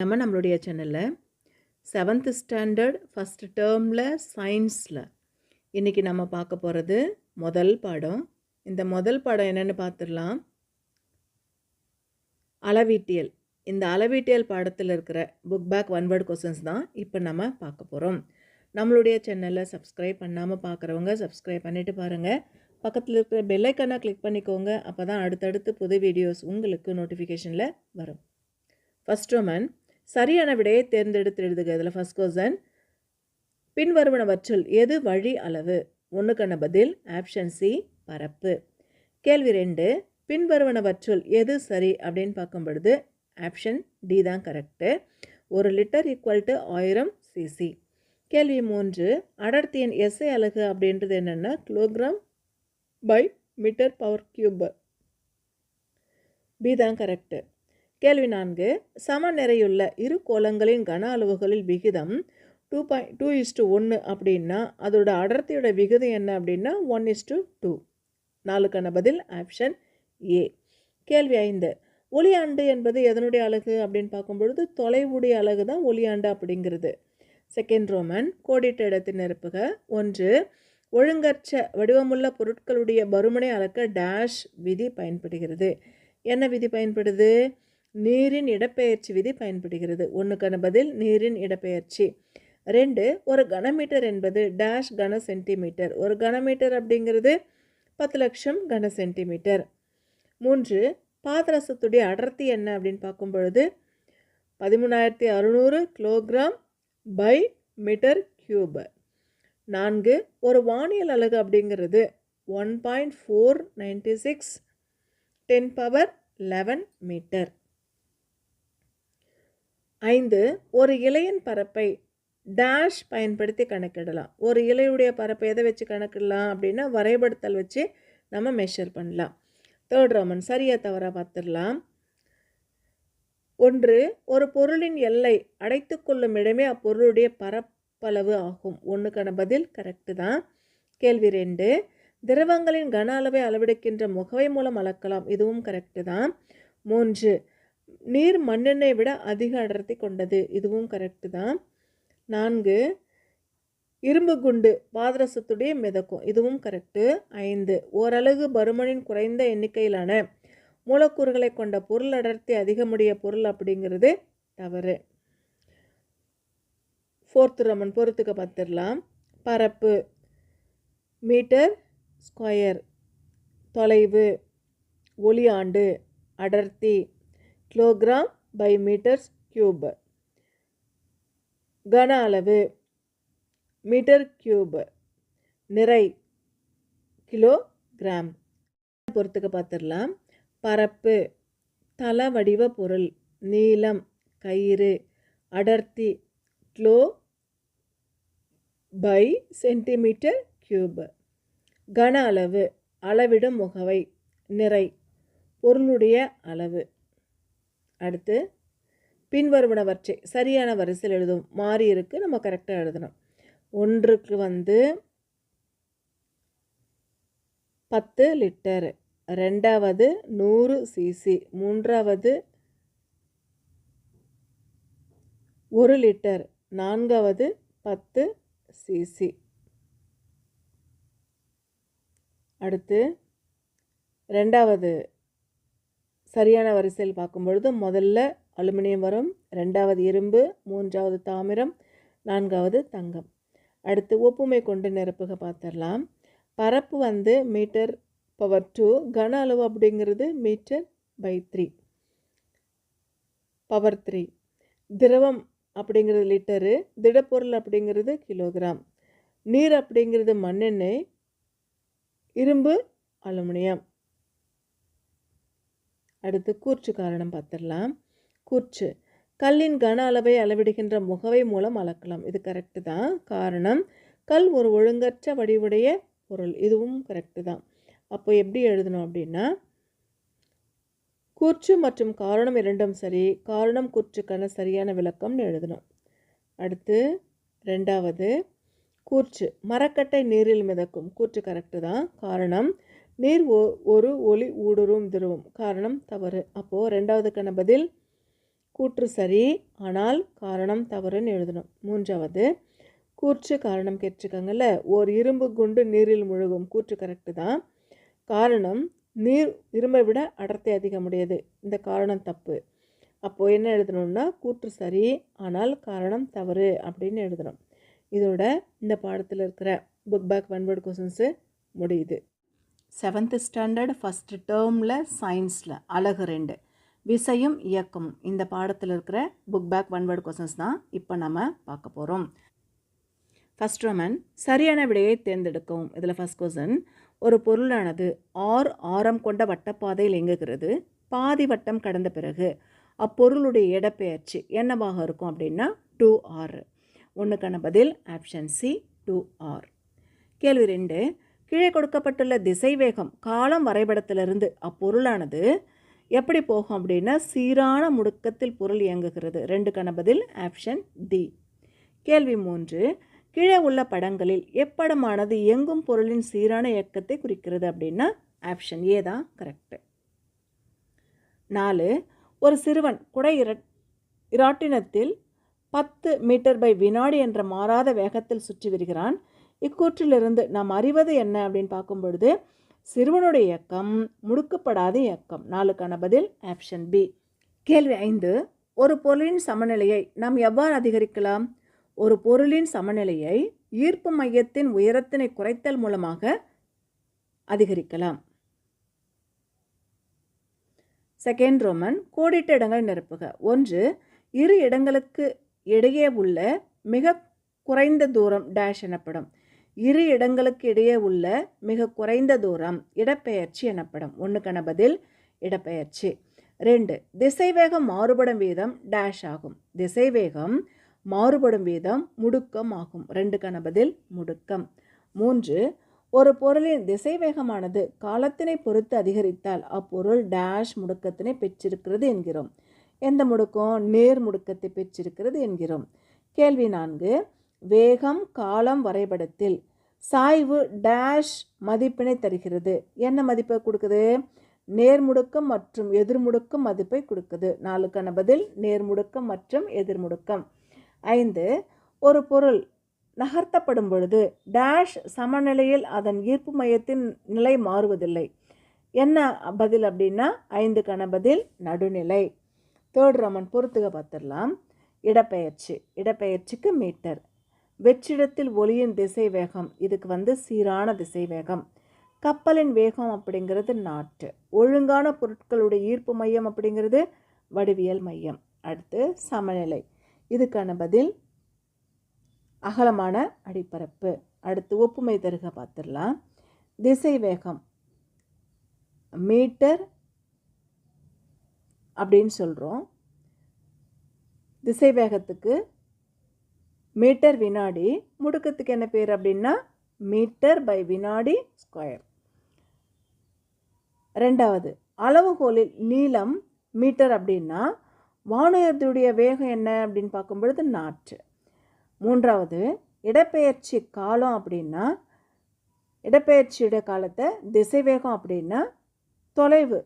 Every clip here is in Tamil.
நம்மளுடைய சேனலில் 7th ஸ்டாண்டர்ட் ஃபஸ்ட் டேர்மில் சயின்ஸில் இன்றைக்கி நம்ம பார்க்க போகிறது முதல் பாடம். இந்த முதல் பாடம் என்னென்னு பார்த்துடலாம். அளவீட்டியல். இந்த அளவீட்டியல் பாடத்தில் இருக்கிற book back one word questions தான் இப்போ நம்ம பார்க்க போகிறோம். நம்மளுடைய சேனலில் சப்ஸ்கிரைப் பண்ணாமல் பார்க்குறவங்க சப்ஸ்கிரைப் பண்ணிவிட்டு பாருங்கள். பக்கத்தில் இருக்கிற பெல் ஐக்கானை கிளிக் பண்ணிக்கோங்க. அப்போ தான் அடுத்தடுத்து புது வீடியோஸ் உங்களுக்கு நோட்டிஃபிகேஷனில் வரும். ஃபஸ்ட் ரோமன் சரியான விடையை தேர்ந்தெடுத்து எழுதுக. இதில் ஃபஸ்ட் கொஸ்டின், பின்வருவனவற்றுள் எது வழி அளவு? ஒன்றுக்கான பதில் ஆப்ஷன் சி பரப்பு. கேள்வி 2, பின்வருவனவற்றுள் எது சரி அப்படின்னு பார்க்கும் பொழுது ஆப்ஷன் டி தான் correct. 1 litre equal to 1000 cc. கேள்வி 3, அடர்த்தியின் எஸ்ஐ அலகு அப்படின்றது என்னென்னா kilogram per metre power cube. B தான் கரெக்டு. கேள்வி 4, சம நிறையுள்ள இரு கோளங்களின் கன அளவுகளில் விகிதம் 2:1 அப்படின்னா அதோட அடர்த்தியோட விகிதம் என்ன அப்படின்னா 1:2. 4க்கான பதில் ஆப்ஷன் ஏ. கேள்வி 5, ஒளியாண்டு என்பது எதனுடைய அலகு அப்படின்னு பார்க்கும்பொழுது தொலைவுடைய அலகு தான் ஒளியாண்டு அப்படிங்கிறது. செகண்ட் ரோமன் கோடிட்ட இடத்தில் நிரப்புக. 1, ஒழுங்கற்ற வடிவமுள்ள பொருட்களுடைய பருமனை அளக்க டேஷ் விதி பயன்படுகிறது. என்ன விதி பயன்படுது? நீரின் இடப்பெயர்ச்சி விதி பயன்படுகிறது. 1க்கான பதில் நீரின் இடப்பெயர்ச்சி. 2, ஒரு கனமீட்டர் என்பது டேஷ் கன சென்டிமீட்டர். ஒரு கனமீட்டர் அப்படிங்கிறது 10 லட்சம் கன சென்டிமீட்டர். 3, பாதரசத்துடைய அடர்த்தி என்ன அப்படின்னு பார்க்கும் பொழுது 13600 கிலோகிராம் பை மீட்டர் கியூப். 4, ஒரு வானியல் அலகு அப்படிங்கிறது 1.496 10^11 மீட்டர். 5, ஒரு இலையின் பரப்பை டேஷ் பயன்படுத்தி கணக்கிடலாம். ஒரு இலையுடைய பரப்பை எதை வச்சு கணக்கிடலாம் அப்படின்னா வரைபடத்தல் வச்சு நம்ம மெஷர் பண்ணலாம். தேர்ட் ரோமன் சரியா தவறா பார்த்துடலாம். 1, ஒரு பொருளின் எல்லை அடைத்து கொள்ளும் இடமே அப்பொருளுடைய பரப்பளவு ஆகும். 1க்கான பதில் கரெக்டு தான். கேள்வி 2, திரவங்களின் கன அளவை அளவெடுக்கின்ற முகவை மூலம் அளக்கலாம். இதுவும் கரெக்டு தான். 3, நீர் மண்ணெண்ணெய் விட அதிக அடர்த்தி கொண்டது. இதுவும் கரெக்டு தான். 4, இரும்பு குண்டு பாதரசத்துடைய மிதக்கும். இதுவும் கரெக்டு. 5, ஓரலகு பருமனின் குறைந்த எண்ணிக்கையிலான மூலக்கூறுகளை கொண்ட பொருள் அடர்த்தி அதிகமுடைய பொருள் அப்படிங்கிறது தவறு. ஃபோர்த் ரோமன் பொறுத்துக்க பார்த்துடலாம். பரப்பு மீட்டர் ஸ்கொயர், தொலைவு ஒளியாண்டு, அடர்த்தி கிலோகிராம் பை மீட்டர்ஸ் கியூப், கன அளவு மீட்டர் கியூப், நிறை கிலோகிராம். பொறுத்துக்க பார்த்துடலாம். பரப்பு தள வடிவ பொருள், நீளம் கயிறு, அடர்த்தி கிலோ பை சென்டிமீட்டர் கியூப், கன அளவு அளவிடும் முகவை, நிறை பொருளுடைய அளவு. அடுத்து பின்வருவனவற்றை சரியான வரிசையில் எழுதும். மாறி இருக்கு, நம்ம கரெக்டாக எழுதணும். 1க்கு 10 லிட்டர், 2வது 100 சிசி, 3வது 1 லிட்டர், 4வது 10 சிசி. அடுத்து 2வது சரியான வரிசையில் பார்க்கும்பொழுது முதல்ல அலுமினியம் வரும், 2வது இரும்பு, 3வது தாமிரம், 4வது தங்கம். அடுத்து ஒப்புமை கொண்டு நிரப்புக பார்த்துடலாம். பரப்பு மீட்டர் பவர் 2, கன அளவு அப்படிங்கிறது மீட்டர் பை 3 பவர் 3. திரவம் அப்படிங்கிறது லிட்டரு, திடப்பொருள் அப்படிங்கிறது கிலோகிராம், நீர் அப்படிங்கிறது மண்ணெண்ணெய், இரும்பு அலுமினியம். அடுத்து கூர்ச்சு காரணம் பார்த்துடலாம். கூர்ச்சு கல்லின் கன அளவை அளவிடுகின்ற முகவை மூலம் அளக்கலாம். இது கரெக்டு தான். காரணம் கல் ஒரு ஒழுங்கற்ற வடிவுடைய பொருள். இதுவும் கரெக்டு தான். அப்போ எப்படி எழுதணும் அப்படின்னா கூர்ச்சு மற்றும் காரணம் இரண்டும் சரி, காரணம் கூர்ச்சுக்கான சரியான விளக்கம்னு எழுதணும். அடுத்து 2வது கூர்ச்சு மரக்கட்டை நீரில் மிதக்கும். கூர்ச்சு கரெக்டு தான். காரணம் நீர் ஒரு ஒளி ஊடுருவும் திரவம். காரணம் தவறு. அப்போது 2வதுக்கான பதில் கூற்று சரி ஆனால் காரணம் தவறுன்னு எழுதணும். மூன்றாவது கூற்று காரணம் கேட்டிருக்காங்கல்ல, ஓர் இரும்பு குண்டு நீரில் முழுகும். கூற்று கரெக்டு தான். காரணம் நீர் இரும்பை விட அடர்த்தி அதிகமுடையது. இந்த காரணம் தப்பு. அப்போது என்ன எழுதணும்னா கூற்று சரி ஆனால் காரணம் தவறு அப்படின்னு எழுதணும். இதோட இந்த பாடத்தில் இருக்கிற book back one word questions முடியுது. 7th ஸ்டாண்டர்ட் ஃபஸ்ட் டேர்மில் சயின்ஸில் அழகு 2 விசையும் இயக்கமும் இந்த பாடத்தில் இருக்கிற book back one word questions தான் இப்போ நம்ம பார்க்க போகிறோம். ஃபஸ்ட் ரோமன் சரியான விடையை தேர்ந்தெடுக்கவும். இதில் ஃபஸ்ட் கொஸ்டின், ஒரு பொருளானது ஆரம் கொண்ட வட்டப்பாதையில் இயங்குகிறது. பாதி வட்டம் கடந்த பிறகு அப்பொருளுடைய இடப்பெயர்ச்சி என்னவாக இருக்கும் அப்படின்னா 2r. ஒன்றுக்கான பதில் ஆப்ஷன் சி 2r. கேள்வி 2, கீழே கொடுக்கப்பட்டுள்ள திசைவேகம் காலம் வரைபடத்திலிருந்து அப்பொருளானது எப்படி போகும் அப்படின்னா சீரான முடுக்கத்தில் பொருள் இயங்குகிறது. 2க்கான பதில் ஆப்ஷன் டி. கேள்வி 3, கீழே உள்ள படங்களில் எப்படமானது இயங்கும் பொருளின் சீரான இயக்கத்தை குறிக்கிறது அப்படின்னா ஆப்ஷன் ஏ தான் கரெக்டு. 4, ஒரு சிறுவன் குடை இராட்டினத்தில் 10 மீட்டர் பை வினாடி என்ற மாறாத வேகத்தில் சுற்றி வருகிறான். இக்கூற்றிலிருந்து நாம் அறிவது என்ன அப்படின்னு பார்க்கும் பொழுது சிறுவனுடைய இயக்கம் முடுக்கப்படாத இயக்கம். 4க்கான பதில் ஆப்ஷன் பி. கேள்வி 5, ஒரு பொருளின் சமநிலையை நாம் எவ்வாறு அதிகரிக்கலாம்? ஒரு பொருளின் சமநிலையை ஈர்ப்பு மையத்தின் உயரத்தினை குறைத்தல் மூலமாக அதிகரிக்கலாம். செகண்ட் ரோமன் கோடிட்ட இடங்களை நிரப்புக. 1, இரு இடங்களுக்கு இடையே உள்ள மிக குறைந்த தூரம் டேஷ் எனப்படும். இரு இடங்களுக்கு இடையே உள்ள மிக குறைந்த தூரம் இடப்பெயர்ச்சி எனப்படும். 1க்கான பதில் இடப்பெயர்ச்சி. 2, திசைவேகம் மாறுபடும் வீதம் டேஷ் ஆகும். திசைவேகம் மாறுபடும் வீதம் முடுக்கம் ஆகும். 2க்கான பதில் முடுக்கம். 3, ஒரு பொருளின் திசைவேகமானது காலத்தினை பொறுத்து அதிகரித்தால் அப்பொருள் டேஷ் முடுக்கத்தினை பெற்றிருக்கிறது என்கிறோம். எந்த முடுக்கம்? நேர் முடுக்கத்தை பெற்றிருக்கிறது என்கிறோம். கேள்வி 4, வேகம் காலம் வரைபடத்தில் சாய்வு டேஷ் மதிப்பினை தருகிறது. என்ன மதிப்பை கொடுக்குது? நேர்முடுக்கம் மற்றும் எதிர்முடுக்கம் மதிப்பை கொடுக்குது. 4க்கான பதில் நேர்முடுக்கம் மற்றும் எதிர்முடுக்கம். 5, ஒரு பொருள் நகர்த்தப்படும் பொழுது டேஷ் சமநிலையில் அதன் ஈர்ப்பு மையத்தின் நிலை மாறுவதில்லை. என்ன பதில் அப்படின்னா 5க்கான பதில் நடுநிலை. தேர்ட் ரோமன் பொறுத்துக பார்த்துடலாம். இடப்பெயர்ச்சி. இடப்பெயர்ச்சிக்கு மீட்டர். வெற்றிடத்தில் ஒளியின் திசை வேகம். இதுக்கு சீரான திசை வேகம். கப்பலின் வேகம் அப்படிங்கிறது நாட்டு. ஒழுங்கான பொருட்களுடைய ஈர்ப்பு மையம் அப்படிங்கிறது வடிவியல் மையம். அடுத்து சமநிலை. இதுக்கான பதில் அகலமான அடிப்பரப்பு. அடுத்து ஒப்புமை தருக பார்த்துடலாம். திசை வேகம் மீட்டர் அப்படின்னு சொல்கிறோம். திசை வேகத்துக்கு மீட்டர் வினாடி. முடுக்கத்துக்கு என்ன பேர் அப்படின்னா மீட்டர் பை வினாடி ஸ்கொயர். 2வது அளவுகோலில் நீளம் மீட்டர் அப்படின்னா வானுயர்த்தியுடைய வேகம் என்ன அப்படின்னு பார்க்கும் பொழுது நாட்டு. 3வது இடப்பெயர்ச்சி காலம் அப்படின்னா இடப்பெயர்ச்சியுடைய காலத்தை திசைவேகம் அப்படின்னா தொலைவு.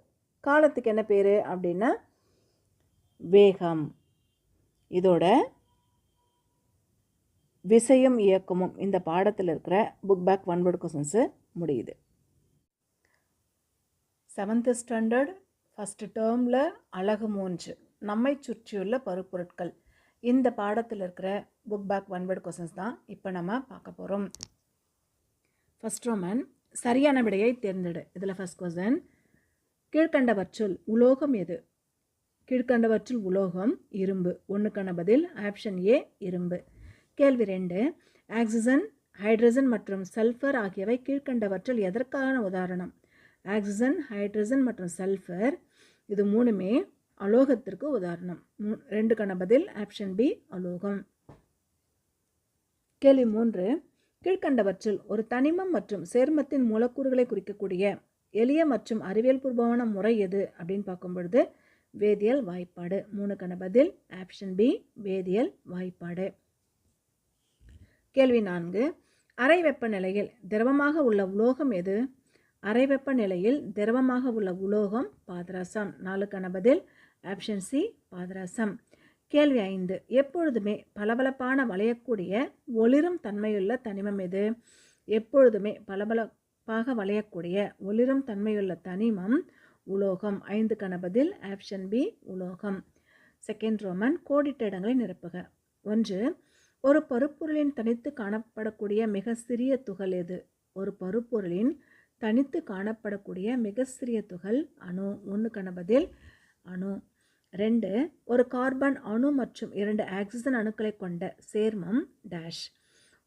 காலத்துக்கு என்ன பேர் அப்படின்னா வேகம். இதோட விசையும் இயக்கமும் இந்த பாடத்தில் இருக்கிற book back one word questions முடியுது. 7th ஸ்டாண்டர்ட் ஃபஸ்ட் டேர்மில் அழகு 3 நம்மை சுற்றியுள்ள பருப்பொருட்கள் இந்த பாடத்தில் இருக்கிற book back one word questions தான் இப்போ நம்ம பார்க்க போகிறோம். ஃபஸ்ட் ரோமன் சரியான விடையை தேர்ந்தெடு. இதில் ஃபஸ்ட் கொஸ்டின், கீழ்கண்டவற்றுள் உலோகம் எது? கீழ்கண்டவற்றுள் உலோகம் இரும்பு. 1க்கான பதில் ஆப்ஷன் ஏ இரும்பு. கேள்வி 2, ஆக்சிஜன் ஹைட்ரஜன் மற்றும் சல்ஃபர் ஆகியவை கீழ்கண்டவற்றில் எதற்கான உதாரணம்? ஆக்சிஜன் ஹைட்ரஜன் மற்றும் சல்ஃபர் இது மூணுமே அலோகத்திற்கு உதாரணம். 2க்கான பதில் ஆப்ஷன் பி அலோகம். கேள்வி 3, கீழ்கண்டவற்றில் ஒரு தனிமம் மற்றும் சேர்மத்தின் மூலக்கூறுகளை குறிக்கக்கூடிய எளிய மற்றும் அறிவியல் பூர்வமான முறை எது அப்படின்னு பார்க்கும் பொழுது வேதியியல் வாய்ப்பாடு. 3க்கான பதில் ஆப்ஷன் பி வேதியியல் வாய்ப்பாடு. கேள்வி 4, அறை வெப்பநிலையில் திரவமாக உள்ள உலோகம் எது? அறை வெப்பநிலையில் திரவமாக உள்ள உலோகம் பாதரசம். 4க்கான பதில் ஆப்ஷன் சி பாதரசம். கேள்வி 5. எப்பொழுதுமே பளபளப்பான வளையக்கூடிய ஒளிரும் தன்மையுள்ள தனிமம் எது? எப்பொழுதுமே பளபளப்பாக வளையக்கூடிய ஒளிரும் தன்மையுள்ள தனிமம் உலோகம். 5க்கான பதில் ஆப்ஷன் பி உலோகம். செகண்ட் ரோமன் கோடிட்ட இடங்களை நிரப்புக. 1. ஒரு பருப்பொருளின் தனித்து காணப்படக்கூடிய மிக சிறிய துகள் எது? ஒரு பருப்பொருளின் தனித்து காணப்படக்கூடிய மிக சிறிய துகள் அணு. 1க்கான பதில் அணு. 2. ஒரு கார்பன் அணு மற்றும் 2 ஆக்சிஜன் அணுக்களை கொண்ட சேர்மம் டேஷ்.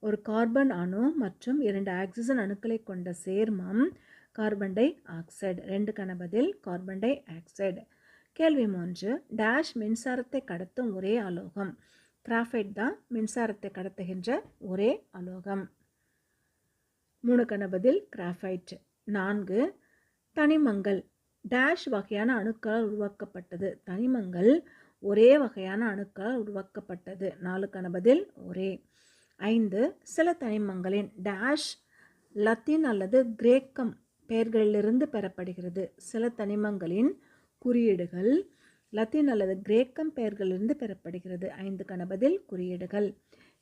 ஒரு கார்பன் அணு மற்றும் 2 ஆக்சிஜன் அணுக்களை கொண்ட சேர்மம் கார்பன் டை ஆக்சைடு. 2க்கான பதில் கார்பன் டை ஆக்சைடு. கேள்வி 3. டேஷ் மின்சாரத்தை கடத்தும் ஒரே அலோகம். கிராஃபைட் தான் மின்சாரத்தை கடத்துகின்ற ஒரே அலோகம். 3க்கான பதில் கிராஃபைட். 4. தனிமங்கள் டேஷ் வகையான அணுக்களால் உருவாக்கப்பட்டது. தனிமங்கள் ஒரே வகையான அணுக்களால் உருவாக்கப்பட்டது. 4க்கான பதில் ஒரே. 5. சில தனிமங்களின் டேஷ் லத்தீன் அல்லது கிரேக்கம் பெயர்களிலிருந்து பெறப்படுகிறது. சில தனிமங்களின் குறியீடுகள் லத்தீன் அல்லது கிரேக்கம் பெயர்களிலிருந்து பெறப்படுகிறது. 5க்கான பதில் குறியீடுகள்.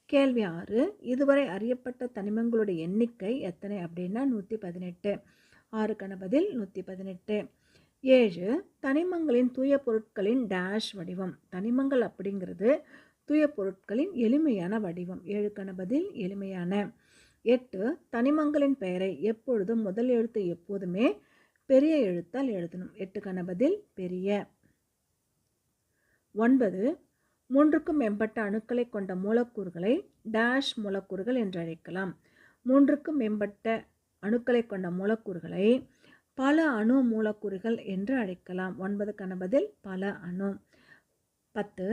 கேள்வி 6. இதுவரை அறியப்பட்ட தனிமங்களுடைய எண்ணிக்கை எத்தனை அப்படின்னா 118. 6க்கான பதில் 118. 7. தனிமங்களின் தூய பொருட்களின் டேஷ் வடிவம். தனிமங்கள் அப்படிங்கிறது தூய பொருட்களின் எளிமையான வடிவம். 7க்கான பதில் எளிமையான. 8. தனிமங்களின் பெயரை எப்பொழுதும் முதல் எழுத்து எப்போதுமே பெரிய எழுத்தால் எழுதணும். 8க்கான பதில் பெரிய. 9. 3க்கும் மேற்பட்ட அணுக்களை கொண்ட மூலக்கூறுகளை டேஷ் மூலக்கூறுகள் என்று அழைக்கலாம். 3க்கும் மேற்பட்ட அணுக்களை கொண்ட மூலக்கூறுகளை பல அணு மூலக்கூறுகள் என்று அழைக்கலாம். 9க்கான பதில் பல அணு. 10.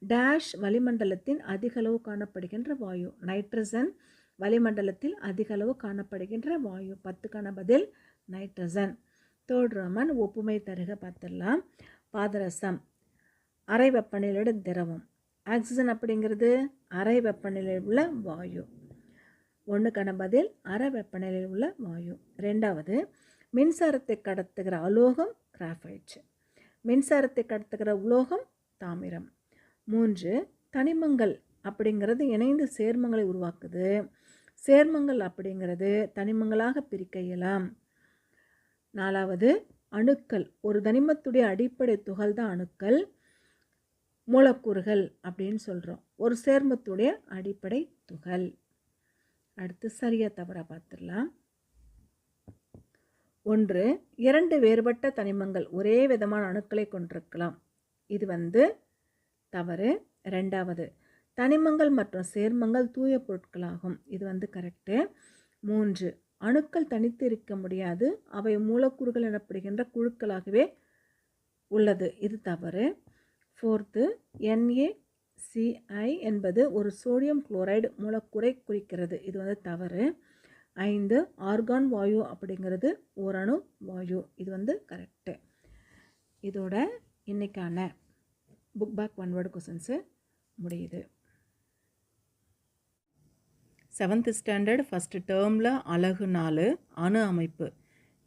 டேஷ் வளிமண்டலத்தின் அதிகளவு காணப்படுகின்ற வாயு. நைட்ரஜன் வளிமண்டலத்தில் அதிகளவு காணப்படுகின்ற வாயு. 10க்கான பதில் நைட்ரஜன். தேர்ட் ரோமன் ஒப்புமை தருக பார்த்துடலாம். பாதரசம் அறை வெப்பநிலையோட திரவம். ஆக்சிஜன் அப்படிங்கிறது அறை நிலையில் உள்ள வாயு. 1க்கான பதில் அறை வெப்பநிலையில் உள்ள வாயு. 2வது மின்சாரத்தை கடத்துகிற அலோகம் கிராஃபைட். மின்சாரத்தை கடத்துகிற உலோகம் தாமிரம். 3 தனிமங்கள் அப்படிங்கிறது இணைந்து சேர்மங்களை உருவாக்குது. சேர்மங்கள் அப்படிங்கிறது தனிமங்களாக பிரிக்க இயலாம். 4வது அணுக்கள். ஒரு தனிமத்துடைய அடிப்படை துகள் தான் அணுக்கள், மூலக்கூறுகள் அப்படின்னு சொல்கிறோம். ஒரு சேர்மத்துடைய அடிப்படை துகள். அடுத்து சரியா தவறா பார்த்துடலாம். 1 2 வேறுபட்ட தனிமங்கள் ஒரே விதமான அணுக்களை கொண்டிருக்கலாம். இது தவறு. 2வது தனிமங்கள் மற்றும் சேர்மங்கள் தூய பொருட்களாகும். இது கரெக்டு. 3 அணுக்கள் தனித்து இருக்க முடியாது, அவை மூலக்கூறுகள் எனப்படுகின்ற குழுக்களாகவே உள்ளது. இது தவறு. 4th NaCl என்பது ஒரு சோடியம் குளோரைடு மூலக்கூறை குறிக்கிறது. இது தவறு. 5 ஆர்கான் வாயு அப்படிங்கிறது ஓரணு வாயு. இது கரெக்டு. இதோட இன்னைக்கான book back one word questions முடியுது. 7th ஸ்டாண்டர்ட் ஃபஸ்ட்டு டேர்மில் அலகு 4 அணு அமைப்பு.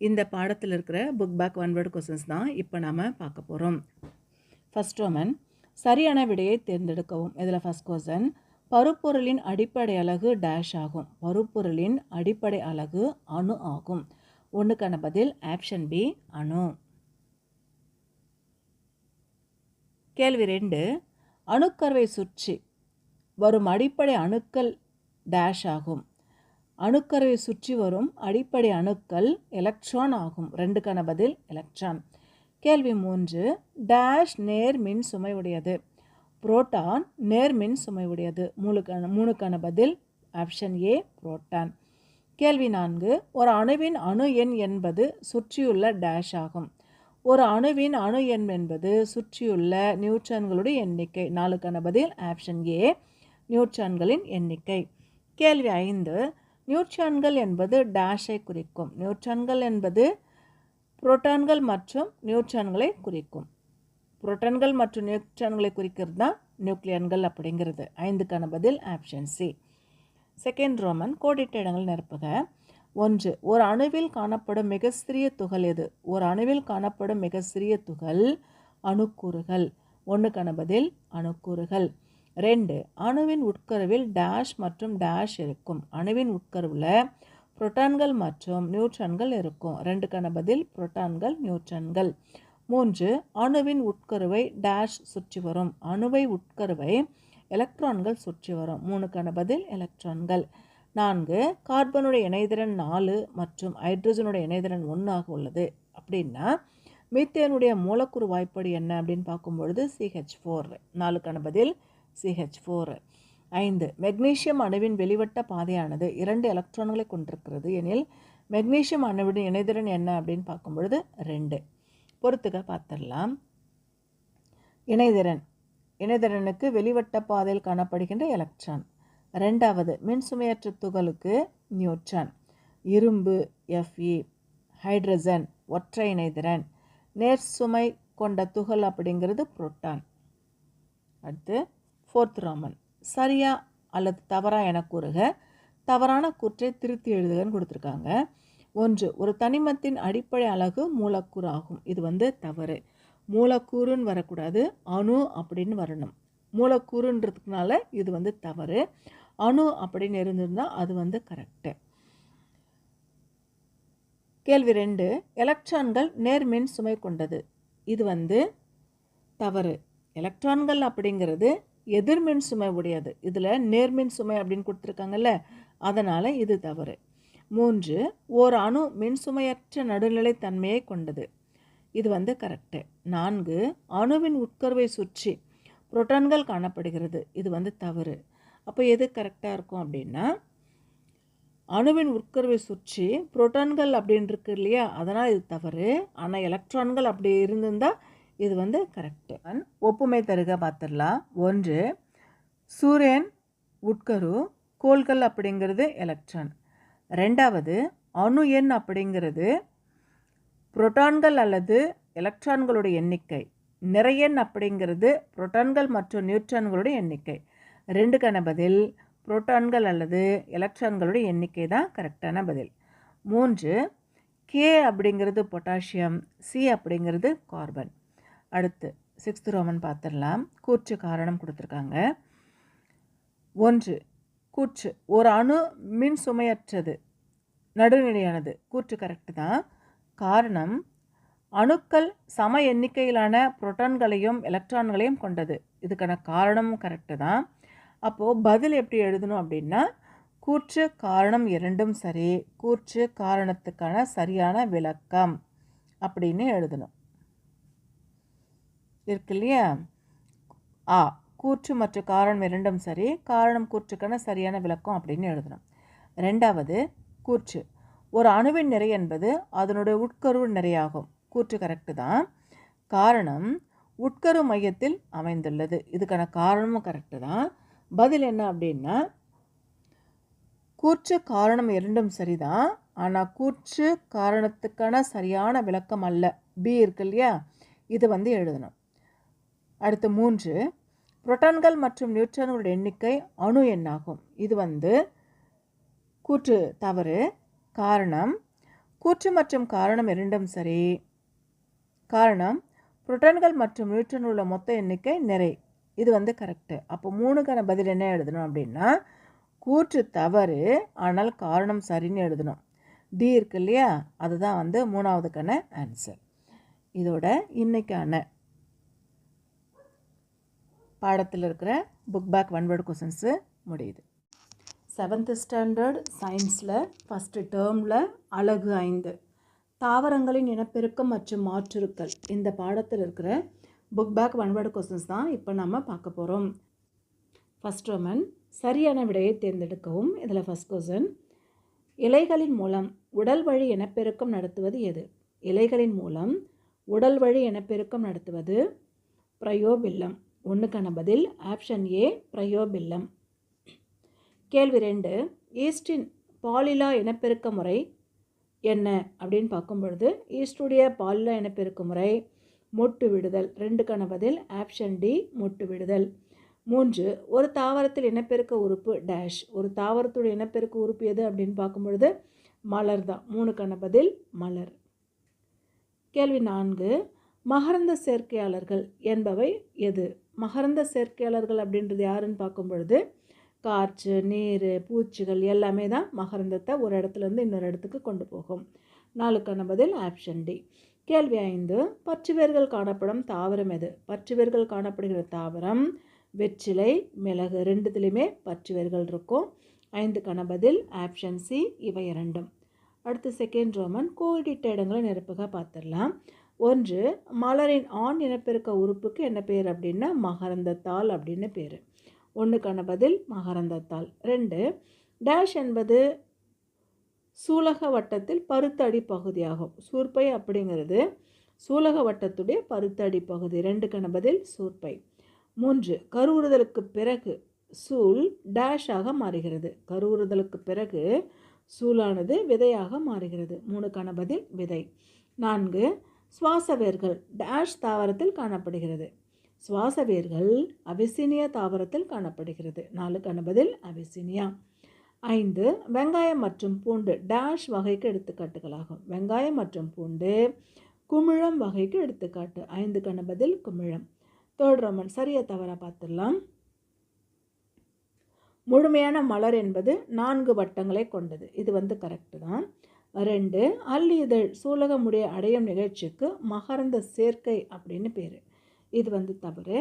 இந்த பாடத்தில் இருக்கிற book back one word questions தான் இப்போ நாம் பார்க்க போகிறோம். ஃபஸ்ட் ரோமன் சரியான விடையை தேர்ந்தெடுக்கவும். இதில் ஃபஸ்ட் கொஸ்டின் பருப்பொருளின் அடிப்படை அலகு டேஷ் ஆகும். பருப்பொருளின் அடிப்படை அலகு அணு ஆகும். 1க்கான பதில் ஆப்ஷன் பி அணு. கேள்வி 2 அணுக்கருவை சுற்றி வரும் அடிப்படை அணுக்கள் டேஷ் ஆகும். அணுக்கருவை சுற்றி வரும் அடிப்படை அணுக்கள் எலக்ட்ரான் ஆகும். 2க்கான பதில் எலக்ட்ரான். கேள்வி 3 டேஷ் நேர் மின் சுமை உடையது. புரோட்டான் நேர் மின் சுமை உடையது. 3க்கான பதில் ஆப்ஷன் ஏ புரோட்டான். கேள்வி 4 ஒரு அணுவின் அணு எண் என்பது சுற்றியுள்ள டேஷ் ஆகும். ஒரு அணுவின் அணு எண் என்பது சுற்றியுள்ள நியூட்ரான்களுடைய எண்ணிக்கை. 4க்கான பதில் ஆப்ஷன் ஏ நியூட்ரான்களின் எண்ணிக்கை. கேள்வி 5 நியூட்ரான்கள் என்பது டேஷை குறிக்கும். நியூட்ரான்கள் என்பது புரோட்டான்கள் மற்றும் நியூட்ரான்களை குறிக்கும். புரோட்டான்கள் மற்றும் நியூட்ரான்களை குறிக்கிறது தான் நியூக்ளியன்கள் அப்படிங்கிறது. 5க்கான பதில் ஆப்ஷன் சி. செகண்ட் ரோமன் கோடிட்ட இடங்கள் நிரப்புக. 1 ஒரு அணுவில் காணப்படும் மிக சிறிய துகள் எது? ஒரு அணுவில் காணப்படும் மிக சிறிய துகள் அணுக்கூறுகள். ஒன்றுக்கான பதில் அணுக்கூறுகள். 2. அணுவின் உட்கருவில் டேஷ் மற்றும் டேஷ் இருக்கும். அணுவின் உட்கருவில் புரோட்டான்கள் மற்றும் நியூட்ரான்கள் இருக்கும். 2க்கான பதில் புரோட்டான்கள் நியூட்ரான்கள். 3. அணுவின் உட்கருவை டேஷ் சுற்றி வரும். அணுவை உட்கருவை எலக்ட்ரான்கள் சுற்றி வரும். 3க்கான பதில் எலக்ட்ரான்கள். 4. கார்பனுடைய இணைதிறன் 4 மற்றும் ஹைட்ரஜனுடைய இணைதிறன் 1 ஆக உள்ளது அப்படின்னா மீத்தேனுடைய மூலக்கூறு வாய்ப்பாடு என்ன அப்படின்னு பார்க்கும்பொழுது CH4. 4க்கான பதில் CH4. 5. மெக்னீசியம் அணுவின் வெளிவட்ட பாதையானது 2 எலக்ட்ரான்களை கொண்டிருக்கிறது எனில் மெக்னீசியம் அணுவின் இணைதிறன் என்ன அப்படின்னு பார்க்கும்பொழுது 2. பொறுத்துக்க பார்த்துடலாம். இணைதிறனுக்கு வெளிவட்ட பாதையில் காணப்படுகின்ற எலக்ட்ரான். 2வது மின்சுமையற்ற துகளுக்கு நியூட்ரான். இரும்பு Fe. ஹைட்ரஜன் ஒற்றை இணைதிறன். நேர்சுமை கொண்ட துகள் அப்படிங்கிறது புரோட்டான். அடுத்து 4th ரோமன். சரியா அல்லது தவறா என கூறுக. தவறான கூற்றை திருத்தி எழுதுகன்னு கொடுத்துருக்காங்க. 1. ஒரு தனிமத்தின் அடிப்படை அலகு மூலக்கூறு ஆகும். இது தவறு. மூலக்கூறுன்னு வரக்கூடாது, அணு அப்படின்னு வரணும். மூலக்கூறுன்றதுக்குனால இது தவறு. அணு அப்படின்னு இருந்திருந்தால் அது கரெக்டு. கேள்வி 2. எலக்ட்ரான்கள் நேர்மின் சுமை கொண்டது. இது தவறு. எலக்ட்ரான்கள் அப்படிங்கிறது எதிர்மின் சுமை உடையது. இதில் நேர்மின் சுமை அப்படின்னு கொடுத்துருக்காங்கல்ல, அதனால் இது தவறு. 3. ஓர் அணு மின்சுமையற்ற நடுநிலை தன்மையை கொண்டது. இது கரெக்டு. 4. அணுவின் உட்கருவை சுற்றி புரோட்டான்கள் காணப்படுகிறது. இது தவறு. அப்போ எது கரெக்டாக இருக்கும் அப்படின்னா அணுவின் உட்கருவை சுற்றி புரோட்டான்கள் அப்படின்னு இருக்கு இல்லையா, அதனால் இது தவறு. ஆனால் எலக்ட்ரான்கள் அப்படி இருந்திருந்தால் இது கரெக்டு. ஒப்புமை தருக பார்த்துடலாம். 1. சூரியன் உட்கரு, கோள்கள் அப்படிங்கிறது எலக்ட்ரான். 2வது அணு எண் அப்படிங்கிறது புரோட்டான்கள் அல்லது எலக்ட்ரான்களுடைய எண்ணிக்கை. நிறையெண் அப்படிங்கிறது புரோட்டான்கள் மற்றும் நியூட்ரான்களுடைய எண்ணிக்கை. 2க்கான பதில் புரோட்டான்கள் அல்லது எலக்ட்ரான்களுடைய எண்ணிக்கை தான் கரெக்டான பதில். 3. K அப்படிங்கிறது பொட்டாசியம், C அப்படிங்கிறது கார்பன். அடுத்து 6th ரோமன் பார்த்துடலாம். கூற்று காரணம் கொடுத்துருக்காங்க. 1. கூற்று ஒரு அணு மின் சுமையற்றது, நடுநிலையானது. கூற்று கரெக்டு தான். காரணம் அணுக்கள் சம எண்ணிக்கையிலான புரோட்டான்களையும் எலக்ட்ரான்களையும் கொண்டது. இதுக்கான காரணமும் கரெக்டு தான். அப்போது பதில் எப்படி எழுதணும் அப்படின்னா கூற்று காரணம் இரண்டும் சரி, கூற்று காரணத்துக்கான சரியான விளக்கம் அப்படின்னு எழுதணும். இருக்கு இல்லையா? கூற்று மற்றும் காரணம் இரண்டும் சரி, காரணம் கூற்றுக்கான சரியான விளக்கம் அப்படின்னு எழுதணும். 2வது கூற்று ஒரு அணுவின் நிறை என்பது அதனுடைய உட்கரு நிறையாகும். கூற்று கரெக்டு தான். காரணம் உட்கரு மையத்தில் அமைந்துள்ளது. இதுக்கான காரணமும் கரெக்டு தான். பதில் என்ன அப்படின்னா கூற்று காரணம் இரண்டும் சரிதான், ஆனால் கூற்று காரணத்துக்கான சரியான விளக்கம் அல்ல. பி இருக்கு இல்லையா, இது எழுதணும். அடுத்து 3. புரோட்டான்கள் மற்றும் நியூட்ரான்களுடைய எண்ணிக்கை அணு எண்ணாகும். இது கூற்று தவறு. காரணம் கூற்று மற்றும் காரணம் இரண்டும் சரி. காரணம் புரோட்டான்கள் மற்றும் நியூட்ரான் உள்ள மொத்த எண்ணிக்கை நிறை. இது கரெக்டு. அப்போ 3க்கான பதில் என்ன எழுதணும் அப்படின்னா கூற்று தவறு, ஆனால் காரணம் சரின்னு எழுதணும். டி இருக்கு இல்லையா, அதுதான் 3வதுக்கான ஆன்சர். இதோட இன்னைக்கான பாடத்தில் இருக்கிற புக் பேக் 1 வேர்டு கொஸ்டின்ஸு முடியுது. 7th ஸ்டாண்டர்ட் சயின்ஸில் ஃபஸ்ட்டு டேர்மில் அலகு 5 தாவரங்களின் இனப்பெருக்கம் மற்றும் மாற்றுருக்கள் இந்த பாடத்தில் இருக்கிற புக் பேக் 1 வேர்டு கொஸ்டின்ஸ் தான் இப்போ நம்ம பார்க்க போகிறோம். ஃபஸ்ட் ரோமன் சரியான விடையை தேர்ந்தெடுக்கவும். இதில் ஃபஸ்ட் கொஸ்டின், இலைகளின் மூலம் உடல் வழி இனப்பெருக்கம் நடத்துவது எது? இலைகளின் மூலம் உடல் வழி இனப்பெருக்கம் நடத்துவது பிரயோபில்லம். 1க்கான பதில் ஆப்ஷன் ஏ பிரயோபில்லம். கேள்வி 2, ஈஸ்டின் பாலிலா இனப்பெருக்க முறை என்ன அப்படின்னு பார்க்கும் பொழுது ஈஸ்டுடைய பாலிலா இனப்பெருக்க முறை மொட்டு விடுதல். 2க்கான பதில் ஆப்ஷன் டி மொட்டு விடுதல். 3, ஒரு தாவரத்தில் இனப்பெருக்க உறுப்பு டேஷ். ஒரு தாவரத்துடைய இனப்பெருக்க உறுப்பு எது அப்படின்னு பார்க்கும் பொழுது மலர் தான். 3க்கான பதில் மலர். கேள்வி 4, மகரந்த சேர்க்கையாளர்கள் என்பவை எது? மகரந்த சேர்க்கையாளர்கள் அப்படின்றது யாருன்னு பார்க்கும் பொழுது காற்று, நீர், பூச்சிகள் எல்லாமே தான் மகரந்தத்தை ஒரு இடத்துலேருந்து இன்னொரு இடத்துக்கு கொண்டு போகும். 4க்கான பதில் ஆப்ஷன் டி. கேள்வி 5, பச்சுவேர்கள் காணப்படும் தாவரம் எது? பச்சுவேர்கள் காணப்படுகிற தாவரம் வெற்றிலை, மிளகு, ரெண்டுத்துலேயுமே பச்சுவேர்கள் இருக்கும். 5க்கான பதில் ஆப்ஷன் சி, இவை இரண்டும். அடுத்து செகண்ட் ரோமன், கோடிட்ட இடங்களை நிரப்புக பார்த்துடலாம். 1, மலரின் ஆண் இனப்பெருக்க உறுப்புக்கு என்ன பேர் அப்படின்னா மகரந்தத்தாள் அப்படின்னு பேர். 1க்கான பதில் மகரந்தத்தாள். 2, டேஷ் என்பது சூலக வட்டத்தில் பருத்த அடி பகுதியாகும். சூர்ப்பை அப்படிங்கிறது சூலக வட்டத்துடைய பருத்த அடி பகுதி. 2க்கான பதில் சூர்ப்பை. 3, கருவுறுதலுக்கு பிறகு சூல் டேஷாக மாறுகிறது. கருவுறுதலுக்கு பிறகு சூலானது விதையாக மாறுகிறது. 3க்கான பதில் விதை. 4, சுவாசவேர்கள் டேஷ் தாவரத்தில் காணப்படுகிறது. சுவாசவேர்கள் அபிசினியா தாவரத்தில் காணப்படுகிறது. 4க்கான பதில் அபிசினியா. 5, வெங்காயம் மற்றும் பூண்டு டேஷ் வகைக்கு எடுத்துக்காட்டுகளாகும். வெங்காயம் மற்றும் பூண்டு குமிழம் வகைக்கு எடுத்துக்காட்டு. 5க்கான பதில் குமிழம். தேர்ட் ரோமன், சரியா தவறா பார்த்துடலாம். முழுமையான மலர் என்பது 4 வட்டங்களை கொண்டது. இது கரெக்டு தான். 2, அல்லி இதழ் சூலகமுடைய அடையும் நிகழ்ச்சிக்கு மகரந்த சேர்க்கை அப்படின்னு பேர். இது தவறு.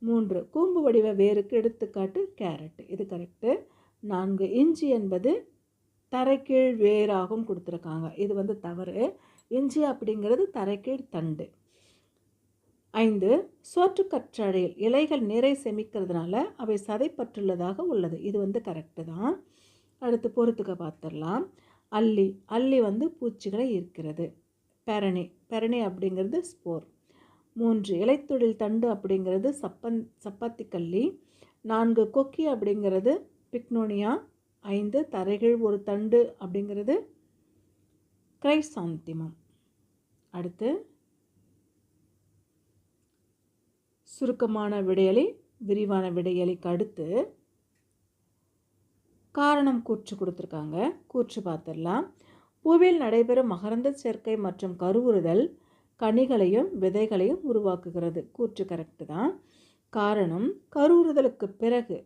3, கூம்பு வடிவ வேருக்கு எடுத்துக்காட்டு கேரட். இது கரெக்டு. 4, இஞ்சி என்பது தரைக்கீழ் வேராகும் கொடுத்துருக்காங்க. இது தவறு. இஞ்சி அப்படிங்கிறது தரைக்கீழ் தண்டு. 5, சோற்றுக்கற்றாழையில் இலைகள் நீரை செமிக்கிறதுனால அவை சதைப்பற்றுள்ளதாக உள்ளது. இது கரெக்டு தான். அடுத்து பொறுத்துக்க பார்த்துடலாம். அல்லி பூச்சிகளை ஈர்க்கிறது. பெரணி அப்படிங்கிறது ஸ்போர். 3, இலைத்தொழில் தண்டு அப்படிங்கிறது சப்பாத்திக்கல்லி. 4, கொக்கி அப்படிங்கிறது பிக்னோனியா. 5, தரைகீழ் ஒரு தண்டு அப்படிங்கிறது கிரைசாந்திமம். அடுத்து சுருக்கமான விடையலி, விரிவான விடையலிக்கு அடுத்து காரணம் கூற்று கொடுத்துருக்காங்க. கூற்று பார்த்துடலாம். பூவில் நடைபெறும் மகரந்த சேர்க்கை மற்றும் கருவுறுதல் கனிகளையும் விதைகளையும் உருவாக்குகிறது. கூற்று கரெக்டு தான். காரணம், கருவுறுதலுக்கு பிறகு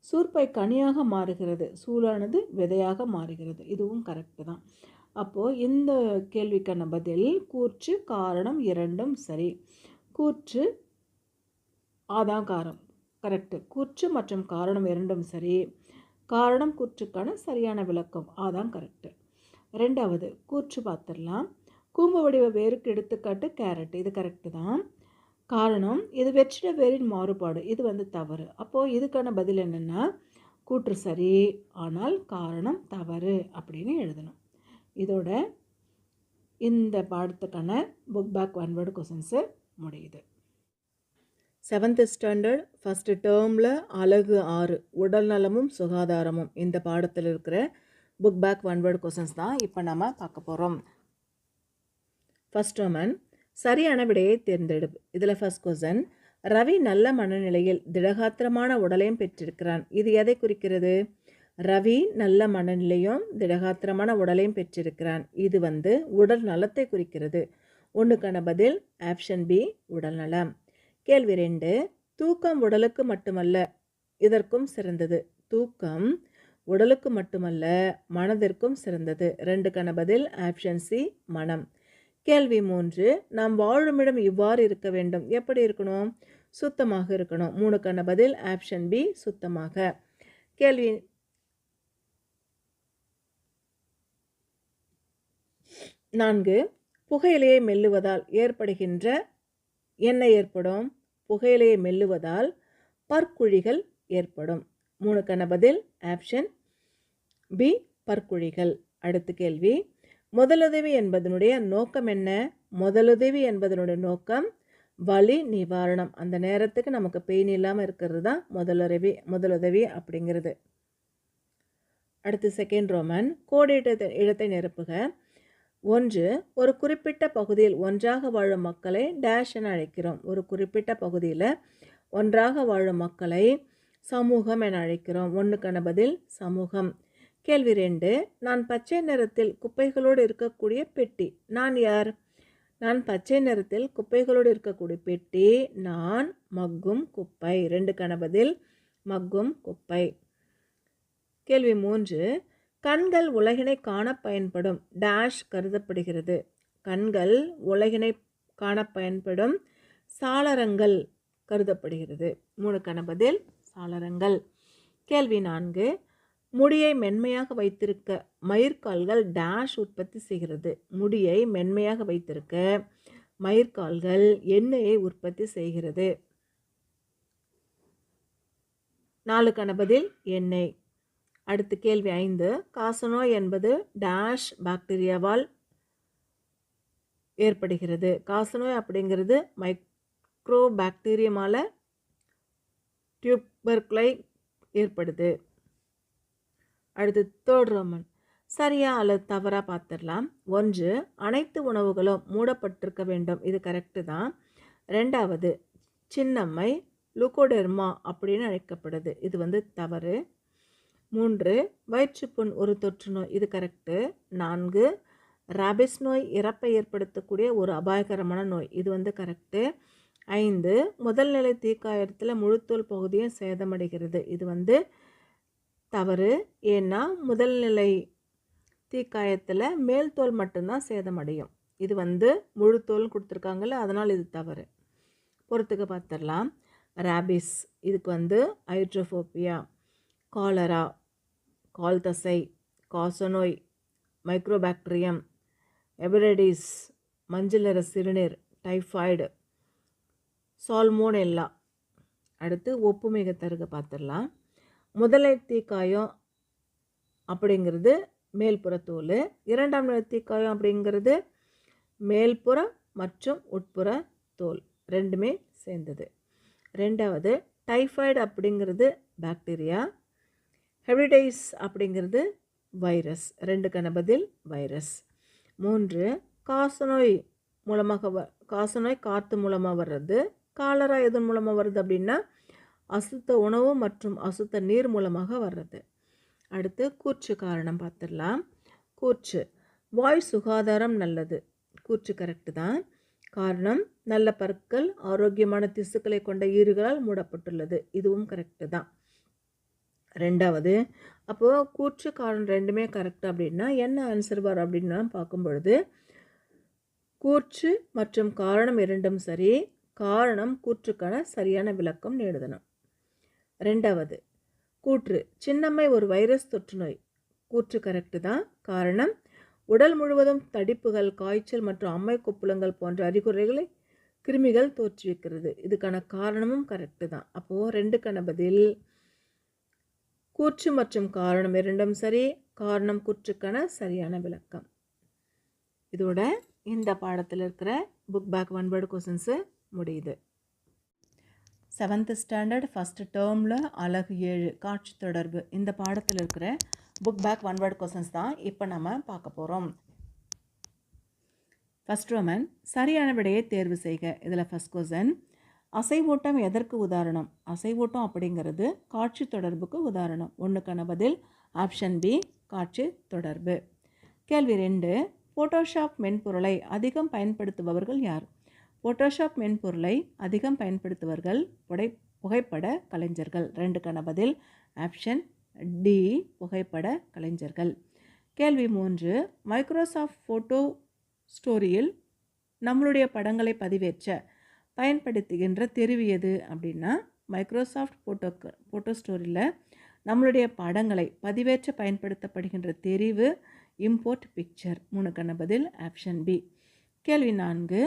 சூர்ப்பை கனியாக மாறுகிறது, சூலானது விதையாக மாறுகிறது. இதுவும் கரெக்டு தான். அப்போது இந்த கேள்விக்கான பதில் கூற்று, காரணம் இரண்டும் சரி. கூற்று ஆதாகாரம் கரெக்டு. கூற்று மற்றும் காரணம் இரண்டும் சரி. காரணம் கூற்றுக்கான சரியான விளக்கம் ஆதான் கரெக்டு. 2வது கூற்று பார்த்துடலாம். கூம்பு வடிவ வேருக்கு எடுத்துக்காட்டு கேரட். இது கரெக்டு தான். காரணம், இது வெற்றிட வேரின் மாறுபாடு. இது தவறு. அப்போது இதுக்கான பதில் என்னென்னா கூற்று சரி, ஆனால் காரணம் தவறு அப்படின்னு எழுதணும். இதோட இந்த பாடத்துக்கான புக் பேக் 1 வேர்டு கொஸ்டின்ஸு முடியுது. 7th ஸ்டாண்டர்ட் ஃபஸ்ட்டு டேர்மில் அலகு 6 உடல் நலமும் சுகாதாரமும் இந்த பாடத்தில் இருக்கிற புக் பேக் 1 வேர்டு கொஸ்டின்ஸ் தான் இப்போ நம்ம பார்க்க போகிறோம். ஃபஸ்ட் ரோமன், சரியான விடையை தேர்ந்தெடு. இதில் ஃபஸ்ட் கொஸ்டின், ரவி நல்ல மனநிலையில் திடகாத்திரமான உடலையும் பெற்றிருக்கிறான். இது எதை குறிக்கிறது? ரவி நல்ல மனநிலையும் திடகாத்திரமான உடலையும் பெற்றிருக்கிறான். இது உடல் நலத்தை குறிக்கிறது. 1க்கான பதில் ஆப்ஷன் பி, உடல் நலம். கேள்வி 2, தூக்கம் உடலுக்கு மட்டுமல்ல இதற்கும் சிறந்தது. தூக்கம் உடலுக்கு மட்டுமல்ல மனதிற்கும் சிறந்தது. 2க்கான பதில் ஆப்ஷன் சி, மனம். கேள்வி 3, நாம் வாழுமிடம் இவ்வாறு இருக்க வேண்டும். எப்படி இருக்கணும்? சுத்தமாக இருக்கணும். 3க்கான பதில் ஆப்ஷன் பி, சுத்தமாக. கேள்வி 4, புகையிலையை மெல்லுவதால் ஏற்படுகின்ற என்ன ஏற்படும்? புகையிலையை மெல்லுவதால் பற்குழிகள் ஏற்படும். 3க்கான பதில் ஆப்ஷன் பி, பற்குழிகள். அடுத்த கேள்வி, முதலுதவி என்பதனுடைய நோக்கம் என்ன? முதலுதவி என்பதனுடைய நோக்கம் வலி நிவாரணம். அந்த நேரத்துக்கு நமக்கு பெயின் இல்லாமல் இருக்கிறது தான் முதலுதவி அப்படிங்கிறது. அடுத்து செகண்ட் ரோமன், கோடிட்ட இடத்தை நிரப்புக. 1, ஒரு குறிப்பிட்ட பகுதியில் ஒன்றாக வாழும் மக்களை டேஷ் என அழைக்கிறோம். ஒரு குறிப்பிட்ட பகுதியில் ஒன்றாக வாழும் மக்களை சமூகம் என அழைக்கிறோம். 1க்கான பதில் சமூகம். கேள்வி 2, நான் பச்சை நிறத்தில் குப்பைகளோடு இருக்கக்கூடிய பெட்டி. நான் யார்? நான் பச்சை நிறத்தில் குப்பைகளோடு இருக்கக்கூடிய பெட்டி. நான் மக்கும் குப்பை. 2க்கான பதில் மக்கும் குப்பை. கேள்வி 3. கண்கள் உலகினை காண பயன்படும் டேஷ் கருதப்படுகிறது. கண்கள் உலகினை காண பயன்படும் சாளரங்கள் கருதப்படுகிறது. 3க்கான பதில் சாளரங்கள். கேள்வி 4. முடியை மென்மையாக வைத்திருக்க மயிர்கால்கள் டேஷ் உற்பத்தி செய்கிறது. முடியை மென்மையாக வைத்திருக்க மயிர்கால்கள் எண்ணெயை உற்பத்தி செய்கிறது. 4க்கான பதில் எண்ணெய். அடுத்து கேள்வி 5. காசநோய் என்பது டேஷ் பாக்டீரியாவால் ஏற்படுகிறது. காசநோய் அப்படிங்கிறது மைக்ரோ பாக்டீரியமால டியூபர்குலை ஏற்படுது. அடுத்து 3rd ரோமன். சரியா அல்லது தவறா பார்த்துடலாம். 1. அனைத்து உணவுகளும் மூடப்பட்டிருக்க வேண்டும். இது கரெக்டு தான். 2வது சின்னம்மை லுகோடெர்மா அப்படின்னு அழைக்கப்படுது. இது தவறு. 3. வயிற்றுப்புண் ஒரு தொற்று நோய். இது கரெக்டு. 4. ராபிஸ் நோய் இறப்பை ஏற்படுத்தக்கூடிய ஒரு அபாயகரமான நோய். இது கரெக்டு. 5. முதல்நிலை தீக்காயத்தில் முழுத்தோல் பகுதியும் சேதமடைகிறது. இது தவறு. ஏன்னா முதல்நிலை தீக்காயத்தில் மேல் தோல் மட்டும்தான் சேதமடையும். இது முழுத்தோல் கொடுத்துருக்காங்கல்ல, அதனால் இது தவறு. பொறுத்துக்க பார்த்துடலாம். ராபிஸ் இதுக்கு ஹைட்ரோஃபோபியா, காலரா கால் தசை, காசநோய் மைக்ரோபாக்டீரியம், எபிரடிஸ் மஞ்சள் நிற சிறுநீர், டைஃபாய்டு, சால்மோனெல்லா. அடுத்து ஒப்புமிக தருக பார்த்துடலாம். முதலை தீக்காயம் அப்படிங்கிறது மேல்புற தோல். 2ஆம் நிலை தீக்காயம் அப்படிங்கிறது மேல்புற மற்றும் உட்புற தோல், ரெண்டுமே சேர்ந்தது. 2வது டைஃபாய்டு அப்படிங்கிறது பாக்டீரியா. ஹெபடைட்டிஸ் அப்படிங்கிறது வைரஸ். 2க்கான பதில் வைரஸ். 3. காசநோய் காற்று மூலமாக வர்றது. காலரா எதன் மூலமாக வருது அப்படின்னா அசுத்த உணவு மற்றும் அசுத்த நீர் மூலமாக வர்றது. அடுத்து கூற்று காரணம் பார்த்துடலாம். கூற்று வாய் சுகாதாரம் நல்லது. கூற்று கரெக்டு தான். காரணம் நல்ல பற்கள் ஆரோக்கியமான திசுக்களை கொண்ட ஈறுகளால் மூடப்பட்டுள்ளது. இதுவும் கரெக்டு தான். 2வது அப்போது கூற்று காரணம் ரெண்டுமே கரெக்ட் அப்படின்னா என்ன ஆன்சர் வரும் அப்படின்னா பார்க்கும் பொழுது கூற்று மற்றும் காரணம் இரண்டும் சரி. காரணம் கூற்றுக்கான சரியான விளக்கம் எழுதணும். 2வது கூற்று சின்னம்மை ஒரு வைரஸ் தொற்று நோய். கூற்று கரெக்டு தான். காரணம் உடல் முழுவதும் தடிப்புகள், காய்ச்சல் மற்றும் அம்மை கொப்புளங்கள் போன்ற அறிகுறிகளை கிருமிகள் தோற்றுவிக்கிறது. இதுக்கான காரணமும் கரெக்டு தான். அப்போது 2க்கான பதில் கூற்று மற்றும் காரணம் இரண்டும் சரி. காரணம் கூற்றுக்கான சரியான விளக்கம். இதோட இந்த பாடத்தில் இருக்கிற புக் பேக் 1 வேர்டு கொஸ்டின்ஸு முடியுது. 7th ஸ்டாண்டர்ட் ஃபஸ்ட் டேர்மில் அலகு 7 காட்சி தொடர்பு இந்த பாடத்தில் இருக்கிற புக் பேக் 1 வேர்டு கொஸ்டின்ஸ் தான் இப்போ நம்ம பார்க்க போகிறோம். ஃபஸ்ட் ரோமன் சரியான விடையை தேர்வு செய்க. இதில் ஃபஸ்ட் கொஸ்டின் அசைவூட்டம் எதற்கு உதாரணம்? அசைவூட்டம் அப்படிங்கிறது காட்சி தொடர்புக்கு உதாரணம். 1க்கான பதில் ஆப்ஷன் பி காட்சி தொடர்பு. கேள்வி 2 ஃபோட்டோஷாப் மென்பொருளை அதிகம் பயன்படுத்துபவர்கள் யார்? ஃபோட்டோஷாப் மென்பொருளை அதிகம் பயன்படுத்துபவர்கள் புகைப்பட கலைஞர்கள். 2க்கான பதில் ஆப்ஷன் டி புகைப்பட கலைஞர்கள். கேள்வி 3 மைக்ரோசாஃப்ட் ஃபோட்டோ ஸ்டோரியில் நம்மளுடைய படங்களை பதிவேற்ற பயன்படுத்துகின்ற தெரிவு எது அப்படின்னா மைக்ரோசாஃப்ட் ஃபோட்டோ ஸ்டோரியில் நம்மளுடைய படங்களை பதிவேற்ற பயன்படுத்தப்படுகின்ற தெரிவு இம்போர்ட் பிக்சர். 3க்கான பதில் ஆப்ஷன் பி. கேள்வி 4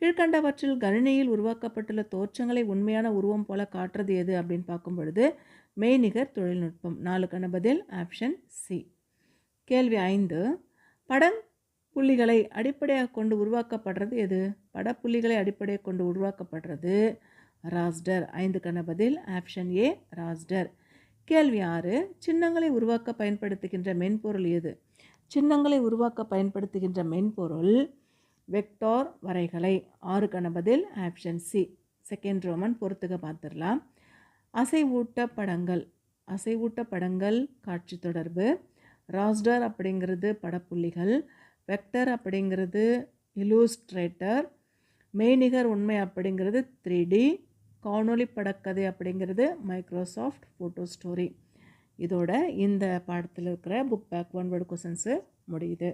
கீழ்கண்டவற்றில் கணினியில் உருவாக்கப்பட்டுள்ள தோற்றங்களை உண்மையான உருவம் போல காட்டுறது எது அப்படின்னு பார்க்கும் பொழுது மெய்நிகர் தொழில்நுட்பம். 4க்கான பதில் ஆப்ஷன் சி. கேள்வி 5 படப்புள்ளிகளை அடிப்படையாக கொண்டு உருவாக்கப்படுறது எது? படப்புள்ளிகளை அடிப்படையாக கொண்டு உருவாக்கப்படுறது ராஸ்டர். 5க்கான பதில் ஆப்ஷன் ஏ ராஸ்டர். கேள்வி 6 சின்னங்களை உருவாக்க பயன்படுத்துகின்ற மென்பொருள் எது? சின்னங்களை உருவாக்க பயன்படுத்துகின்ற மென்பொருள் வெக்டார் வரைகலை. 6க்கான பதில் ஆப்ஷன் சி. செகண்ட் ரோமன் பொறுத்துக்க பார்த்துடலாம். அசைவூட்ட படங்கள் காட்சி தொடர்பு. ராஸ்டர் அப்படிங்கிறது படப்புள்ளிகள். வெக்டர் அப்படிங்கிறது இல்லுஸ்ட்ரேட்டர், மெய்நிகர் உண்மை அப்படிங்கிறது 3D, காணொளி படக்கதை அப்படிங்கிறது மைக்ரோசாஃப்ட் ஃபோட்டோ ஸ்டோரி. இதோட இந்த பாடத்தில் இருக்கிற புக் பேக் 1 வேர்டு கொஸ்டின்ஸு முடியுது.